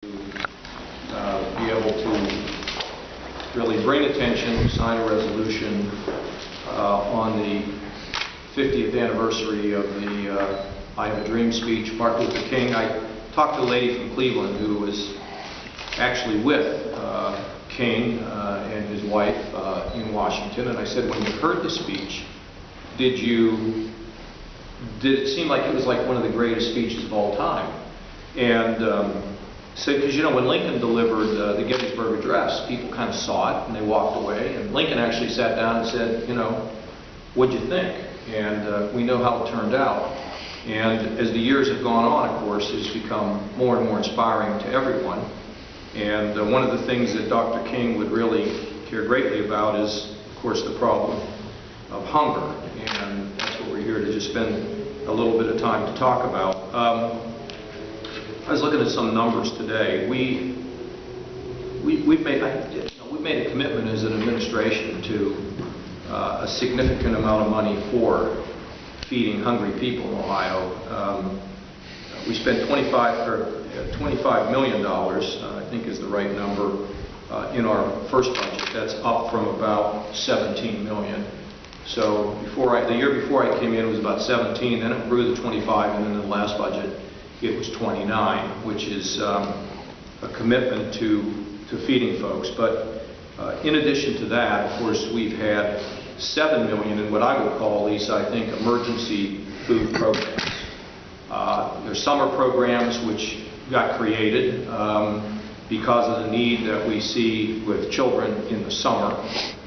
Be able to really bring attention, sign a resolution on the 50th anniversary of the I Have a Dream speech, Martin Luther King. I talked to a lady from Cleveland who was actually with King and his wife in Washington, and I said, when you heard the speech, did it seem like it was like one of the greatest speeches of all time? And said, because you know, when Lincoln delivered the Gettysburg Address, people kind of saw it and they walked away, and Lincoln actually sat down and said, you know, what'd you think? And we know how it turned out. And as the years have gone on, of course, it's become more and more inspiring to everyone. And one of the things that Dr. King would really care greatly about is, of course, the problem of hunger. And that's what we're here to just spend a little bit of time to talk about. I was looking at some numbers today. We've made a commitment as an administration to a significant amount of money for feeding hungry people in Ohio. We spent $25 million, I think is the right number, in our first budget. That's up from about 17 million. So the year before I came in, it was about 17, then it grew to 25, and then in the last budget, it was 29, which is a commitment to feeding folks. But in addition to that, of course, we've had 7 million in what I would call, at least I think, emergency food programs. There's summer programs which got created because of the need that we see with children in the summer.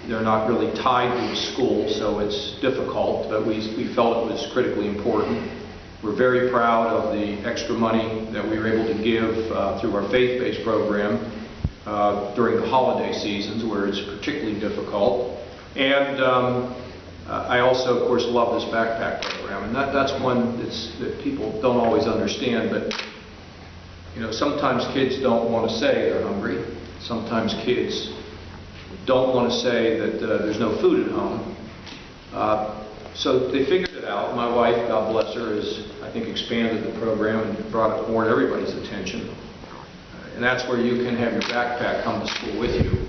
They're not really tied to the school, so it's difficult, but we felt it was critically important. We're very proud of the extra money that we were able to give through our faith-based program during the holiday seasons, where it's particularly difficult. And I also, of course, love this backpack program, and that's one that people don't always understand. But you know, sometimes kids don't want to say they're hungry. Sometimes kids don't want to say that there's no food at home. So they figured it out. My wife, God bless her, has, I think, expanded the program and brought it more to everybody's attention. And that's where you can have your backpack come to school with you.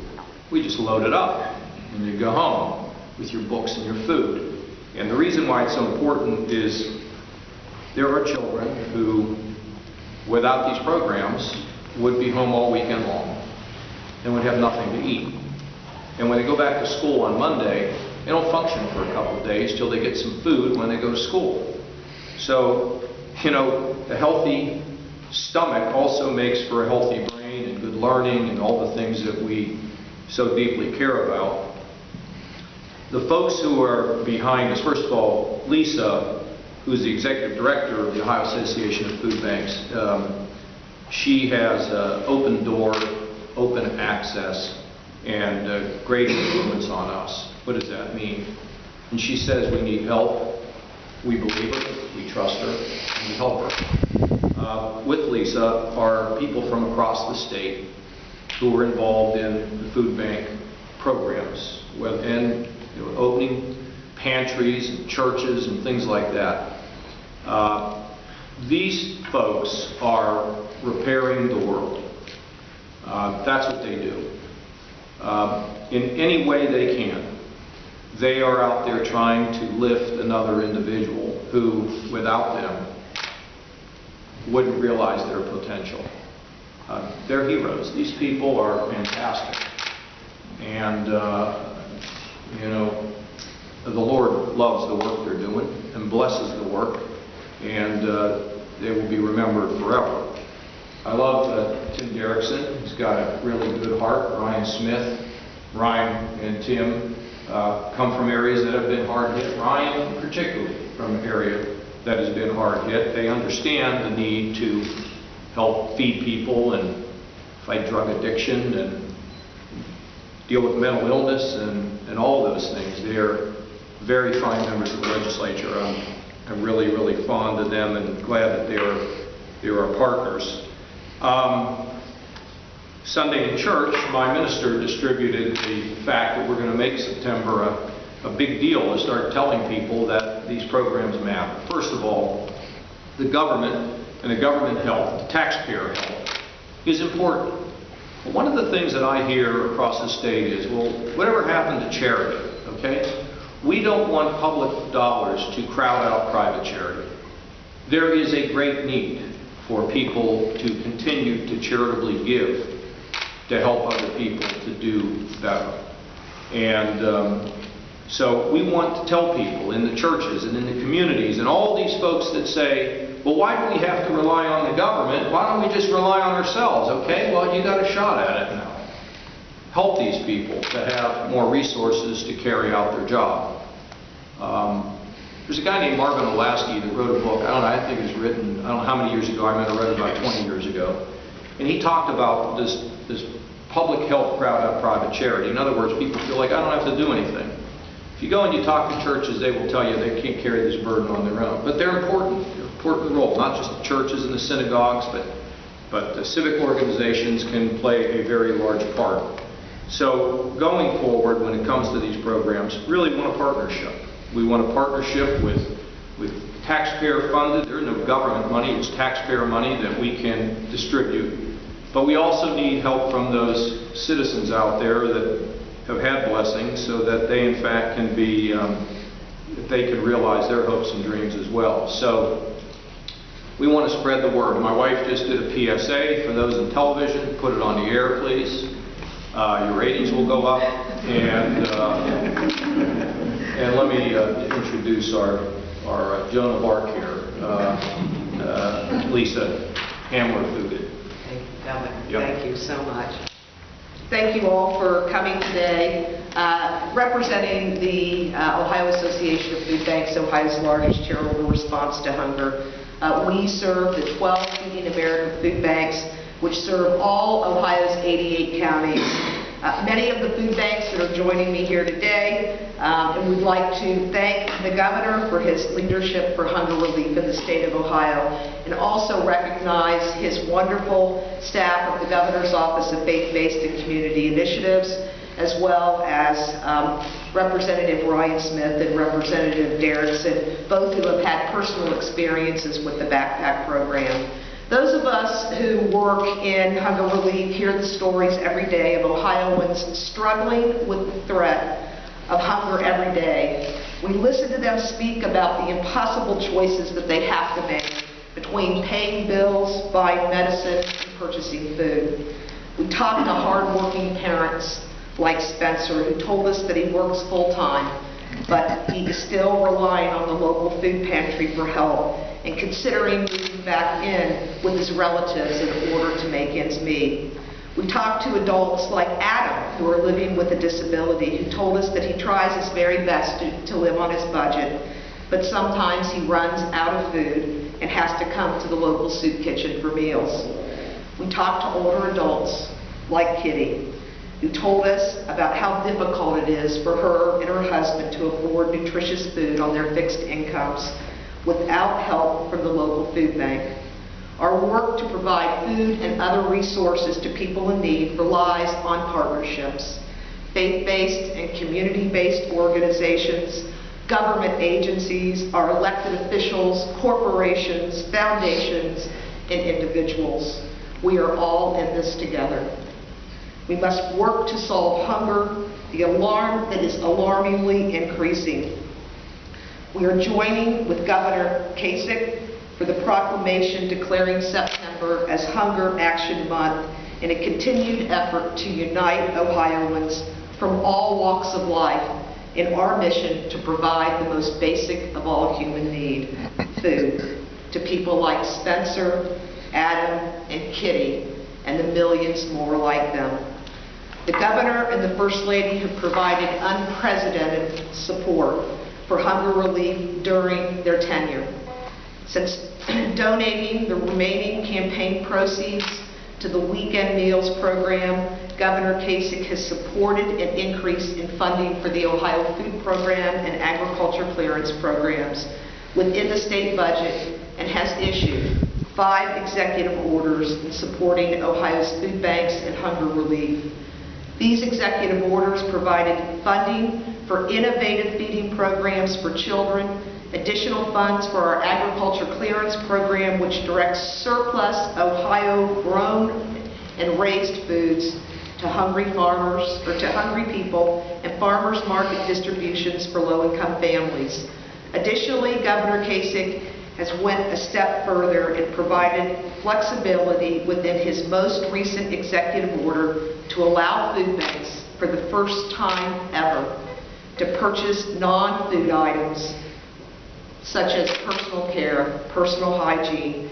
We just load it up and you go home with your books and your food. And the reason why it's so important is there are children who, without these programs, would be home all weekend long and would have nothing to eat. And when they go back to school on Monday, they don't function for a couple of days till they get some food when they go to school. So, you know, a healthy stomach also makes for a healthy brain and good learning and all the things that we so deeply care about. The folks who are behind us, first of all, Lisa, who's the executive director of the Ohio Association of Food Banks, she has open door, open access, and great influence on us. What does that mean? And she says we need help. We believe her, we trust her, and we help her. With Lisa are people from across the state who are involved in the food bank programs, and you know, opening pantries and churches and things like that. These folks are repairing the world. That's what they do. In any way they can. They are out there trying to lift another individual who, without them, wouldn't realize their potential. They're heroes. These people are fantastic. And, you know, the Lord loves the work they're doing and blesses the work, and they will be remembered forever. I love Tim Derrickson. He's got a really good heart. Ryan Smith. Ryan and Tim come from areas that have been hard hit. Ryan, particularly, from an area that has been hard hit. They understand the need to help feed people and fight drug addiction and deal with mental illness and all those things. They're very fine members of the legislature. I'm really, really fond of them and glad that they're our partners. Sunday in church, my minister distributed the fact that we're going to make September a big deal and start telling people that these programs matter. First of all, the government and the government help, the taxpayer help, is important. But one of the things that I hear across the state is, well, whatever happened to charity, okay? We don't want public dollars to crowd out private charity. There is a great need for people to continue to charitably give to help other people to do better. And so we want to tell people in the churches and in the communities and all these folks that say, well, why do we have to rely on the government? Why don't we just rely on ourselves? Okay, well, you got a shot at it now. Help these people to have more resources to carry out their job. There's a guy named Marvin Olasky that wrote a book, I think it was written, I don't know how many years ago, I might have read it about 20 years ago. And he talked about this public health crowd out private charity. In other words, people feel like, I don't have to do anything. If you go and you talk to churches, they will tell you they can't carry this burden on their own. But they're important. They're an important role, not just the churches and the synagogues, but the civic organizations can play a very large part. So going forward, when it comes to these programs, really want a partnership. We want a partnership with taxpayer funded. There's no government money, it's taxpayer money that we can distribute. But we also need help from those citizens out there that have had blessings so that they in fact can be, they can realize their hopes and dreams as well. So we want to spread the word. My wife just did a PSA for those in television. Put it on the air, please. Your ratings will go up. And let me introduce our Joan of Arc here, Lisa Hamler-Fugit. Thank you, Governor. Yep. Thank you so much. Thank you all for coming today. Representing the Ohio Association of Food Banks, Ohio's largest charitable response to hunger. We serve the 12 Feeding America food banks, which serve all Ohio's 88 counties. Many of the food banks that are joining me here today, and we'd like to thank the governor for his leadership for hunger relief in the state of Ohio, and also recognize his wonderful staff of the governor's office of faith-based and community initiatives, as well as Representative Ryan Smith and Representative Derrickson, both who have had personal experiences with the backpack program. Those of us who work in hunger relief hear the stories every day of Ohioans struggling with the threat of hunger every day. We listen to them speak about the impossible choices that they have to make between paying bills, buying medicine, and purchasing food. We talk to hardworking parents like Spencer, who told us that he works full-time, but he is still relying on the local food pantry for help and considering moving back in with his relatives in order to make ends meet. We talked to adults like Adam, who are living with a disability, who told us that he tries his very best to live on his budget, but sometimes he runs out of food and has to come to the local soup kitchen for meals. We talked to older adults like Kitty, who told us about how difficult it is for her and her husband to afford nutritious food on their fixed incomes without help from the local food bank. Our work to provide food and other resources to people in need relies on partnerships, faith-based and community-based organizations, government agencies, our elected officials, corporations, foundations, and individuals. We are all in this together. We must work to solve hunger, the alarm that is alarmingly increasing. We are joining with Governor Kasich for the proclamation declaring September as Hunger Action Month in a continued effort to unite Ohioans from all walks of life in our mission to provide the most basic of all human need, food, to people like Spencer, Adam, and Kitty, and the millions more like them. The governor and the First Lady have provided unprecedented support for hunger relief during their tenure. Since donating the remaining campaign proceeds to the Weekend Meals Program, Governor Kasich has supported an increase in funding for the Ohio Food Program and Agriculture Clearance Programs within the state budget and has issued 5 executive orders in supporting Ohio's food banks and hunger relief. These executive orders provided funding for innovative feeding programs for children, additional funds for our Agriculture Clearance Program, which directs surplus Ohio-grown and raised foods to hungry farmers, or to hungry people, and farmers market distributions for low-income families. Additionally, Governor Kasich has went a step further and provided flexibility within his most recent executive order to allow food banks, for the first time ever, to purchase non-food items such as personal care, personal hygiene,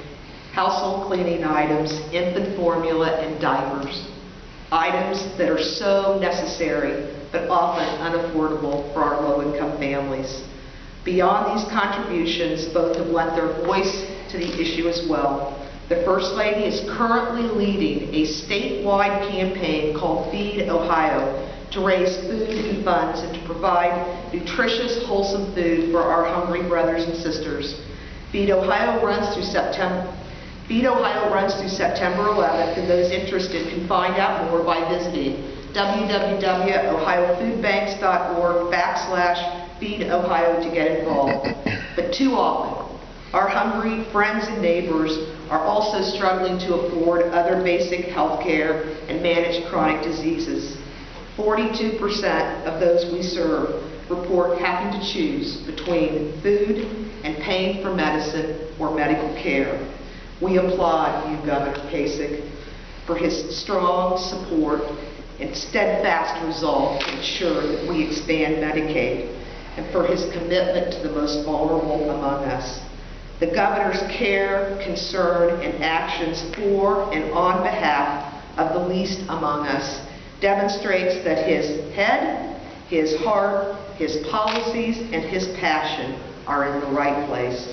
household cleaning items, infant formula, and diapers. Items that are so necessary but often unaffordable for our low-income families. Beyond these contributions, both have lent their voice to the issue as well. The First Lady is currently leading a statewide campaign called Feed Ohio to raise food and funds and to provide nutritious, wholesome food for our hungry brothers and sisters. Feed Ohio runs through September 11th, and those interested can find out more by visiting www.ohiofoodbanks.org/feedohio to get involved. But too often, our hungry friends and neighbors are also struggling to afford other basic health care and manage chronic diseases. 42% of those we serve report having to choose between food and paying for medicine or medical care. We applaud you, Governor Kasich, for his strong support and steadfast resolve to ensure that we expand Medicaid, and for his commitment to the most vulnerable among us. The Governor's care, concern, and actions for and on behalf of the least among us demonstrates that his head, his heart, his policies, and his passion are in the right place.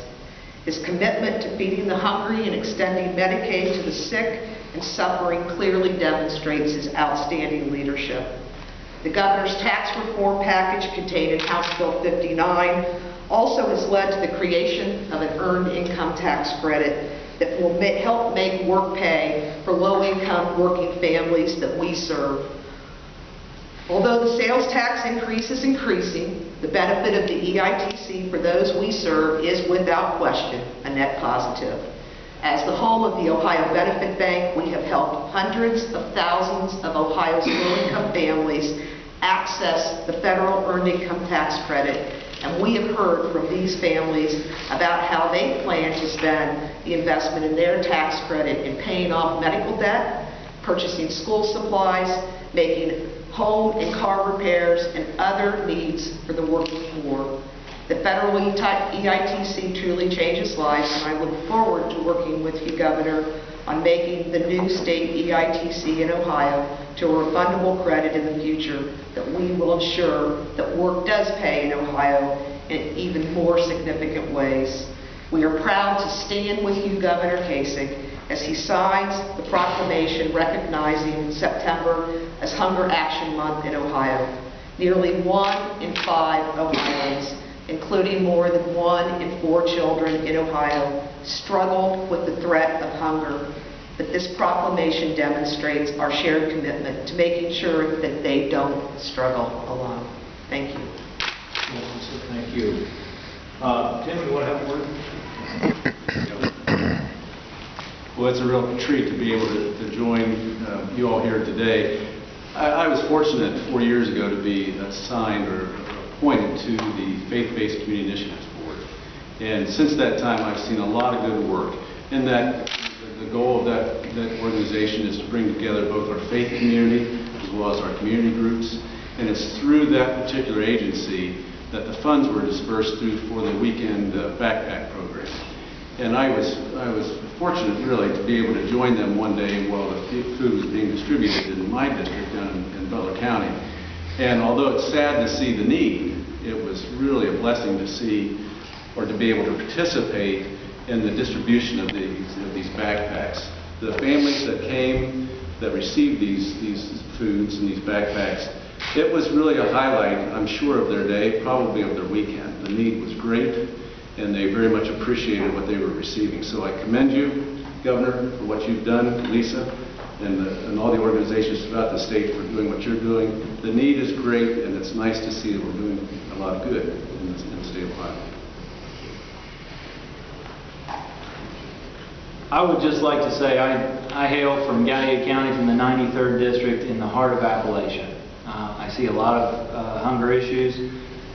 His commitment to feeding the hungry and extending Medicaid to the sick and suffering clearly demonstrates his outstanding leadership. The Governor's tax reform package contained in House Bill 59 also has led to the creation of an earned income tax credit that will help make work pay for low-income working families that we serve. Although the sales tax increase is increasing, the benefit of the EITC for those we serve is without question a net positive. As the home of the Ohio Benefit Bank, we have helped hundreds of thousands of Ohio's low-income families access the federal earned income tax credit, and we have heard from these families about how they plan to spend the investment in their tax credit in paying off medical debt, purchasing school supplies, making home and car repairs, and other needs for the working poor. The federal EITC truly changes lives, and I look forward to working with you, Governor, on making the new state EITC in Ohio to a refundable credit in the future that we will ensure that work does pay in Ohio in even more significant ways. We are proud to stand with you, Governor Kasich, as he signs the proclamation recognizing September as Hunger Action Month in Ohio. Nearly 1 in 5 Ohioans, including more than 1 in 4 children in Ohio, struggle with the threat of hunger. But this proclamation demonstrates our shared commitment to making sure that they don't struggle alone. Thank you. Thank you. Tim, you want to have a word? Well, it's a real treat to be able to join you all here today. I was fortunate 4 years ago to be assigned or appointed to the Faith-Based Community Initiatives Board. And since that time, I've seen a lot of good work. And that the goal of that organization is to bring together both our faith community as well as our community groups. And it's through that particular agency that the funds were dispersed through for the weekend backpack program. And I was fortunate, really, to be able to join them one day while the food was being distributed in my district down in Butler County. And although it's sad to see the need, it was really a blessing to see or to be able to participate in the distribution of these backpacks. The families that came, that received these foods and these backpacks, it was really a highlight, I'm sure, of their day, probably of their weekend. The need was great, and they very much appreciated what they were receiving. So I commend you, Governor, for what you've done, Lisa, and all the organizations throughout the state for doing what you're doing. The need is great, and it's nice to see that we're doing a lot of good in the state of Ohio. I would just like to say I hail from Gallaudet County, from the 93rd District in the heart of Appalachia. I see a lot of hunger issues.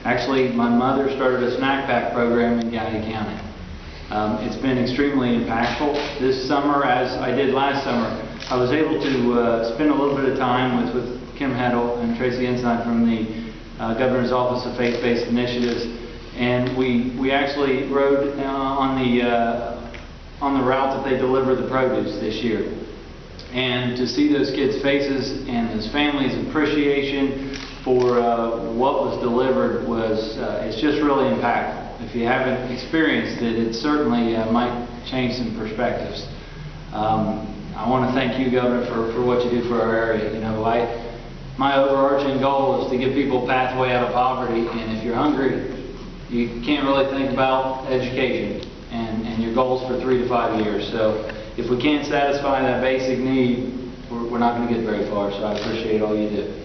Actually, my mother started a snack pack program in Gallaudet County. It's been extremely impactful. This summer, as I did last summer, I was able to spend a little bit of time with Kim Heddle and Tracy Ensign from the Governor's Office of Faith-Based Initiatives, and we actually rode on the route that they deliver the produce this year. And to see those kids' faces and those families' appreciation for what was delivered it's just really impactful. If you haven't experienced it, it certainly might change some perspectives. I want to thank you, Governor, for what you do for our area. You know, my overarching goal is to give people a pathway out of poverty, and if you're hungry, you can't really think about education and your goals for 3 to 5 years. So if we can't satisfy that basic need, we're not going to get very far. So I appreciate all you do.